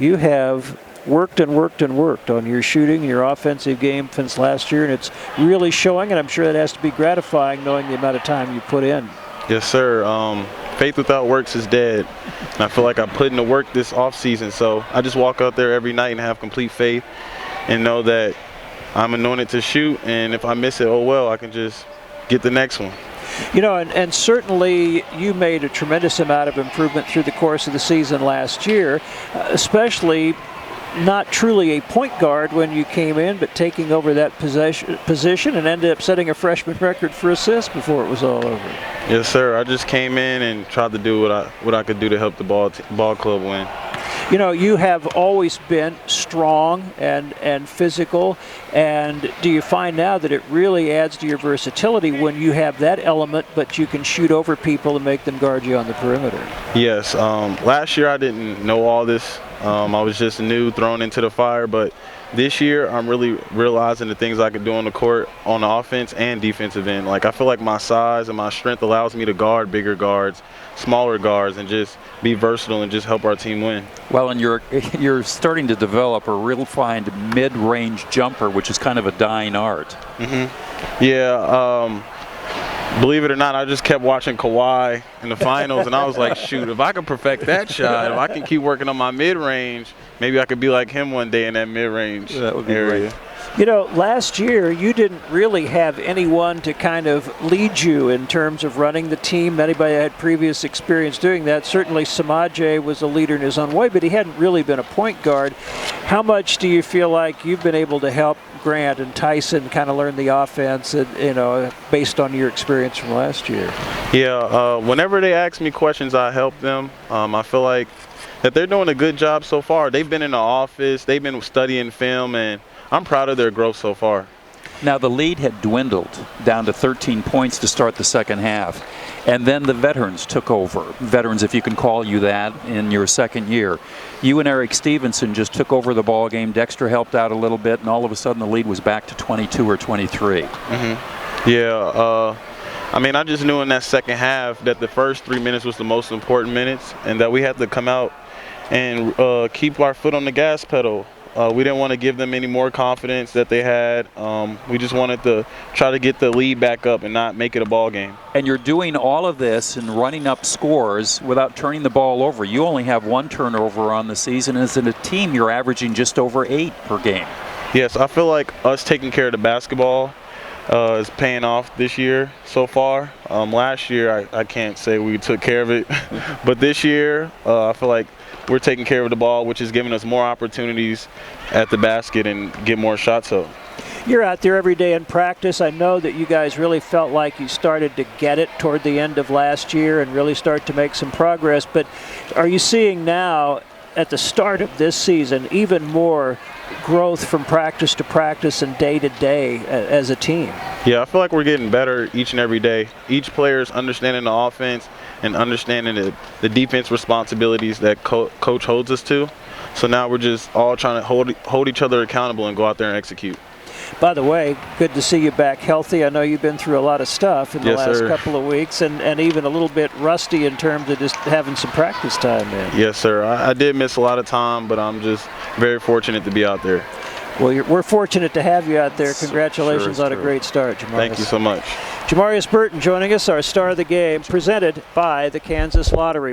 you have worked and worked and worked on your shooting, your offensive game since last year, and it's really showing, and I'm sure that has to be gratifying knowing the amount of time you put in. Yes, sir. Faith without works is dead. And I feel like I put in the work this offseason, so I just walk out there every night and have complete faith and know that I'm anointed to shoot, and if I miss it, oh well, I can just get the next one. You know, and certainly you made a tremendous amount of improvement through the course of the season last year, especially not truly a point guard when you came in, but taking over that position and ended up setting a freshman record for assists before it was all over. Yes, sir. I just came in and tried to do what I could do to help the ball club win. You know, you have always been strong and physical, and do you find now that it really adds to your versatility when you have that element, but you can shoot over people and make them guard you on the perimeter? Yes. Last year I didn't know all this. I was just new, thrown into the fire, but this year I'm really realizing the things I can do on the court on the offense and defensive end. Like, I feel like my size and my strength allows me to guard bigger guards, smaller guards, and just be versatile and just help our team win. Well, and you're starting to develop a real fine mid-range jumper, which is kind of a dying art. Mm-hmm. Yeah. Believe it or not, I just kept watching Kawhi in the finals, and I was like, shoot, if I can perfect that shot, if I can keep working on my mid-range, maybe I could be like him one day in that mid-range area. Great. You know, last year you didn't really have anyone to kind of lead you in terms of running the team. Anybody that had previous experience doing that. Certainly Samaje was a leader in his own way, but he hadn't really been a point guard. How much do you feel like you've been able to help Grant and Tyson kind of learn the offense, you know, based on your experience from last year? Yeah, whenever they ask me questions, I help them. I feel like that they're doing a good job so far. They've been in the office, they've been studying film, and I'm proud of their growth so far. Now, the lead had dwindled down to 13 points to start the second half. And then the veterans took over. Veterans, if you can call you that, in your second year. You and Eric Stevenson just took over the ball game. Dexter helped out a little bit, and all of a sudden the lead was back to 22 or 23. Mm-hmm. Yeah. I mean, I just knew in that second half that the first 3 minutes was the most important minutes, and that we had to come out and keep our foot on the gas pedal. We didn't want to give them any more confidence that they had. We just wanted to try to get the lead back up and not make it a ball game. And you're doing all of this and running up scores without turning the ball over. You only have one turnover on the season. As in a team, you're averaging just over 8 per game. Yes, I feel like us taking care of the basketball is paying off this year so far. Last year, I can't say we took care of it. But this year, I feel like we're taking care of the ball, which is giving us more opportunities at the basket and get more shots up. You're out there every day in practice. I know that you guys really felt like you started to get it toward the end of last year and really start to make some progress. But are you seeing now, at the start of this season, even more growth from practice to practice and day to day as a team? Yeah, I feel like we're getting better each and every day. Each player is understanding the offense and understanding the defense responsibilities that coach holds us to. So now we're just all trying to hold each other accountable and go out there and execute. By the way, good to see you back healthy. I know you've been through a lot of stuff in the last couple of weeks, and even a little bit rusty in terms of just having some practice time in. Yes, sir. I did miss a lot of time, but I'm just very fortunate to be out there. Well, we're fortunate to have you out there. Congratulations on a great start, Jamarius. Thank you so much. Jamarius Burton joining us, our star of the game, presented by the Kansas Lottery.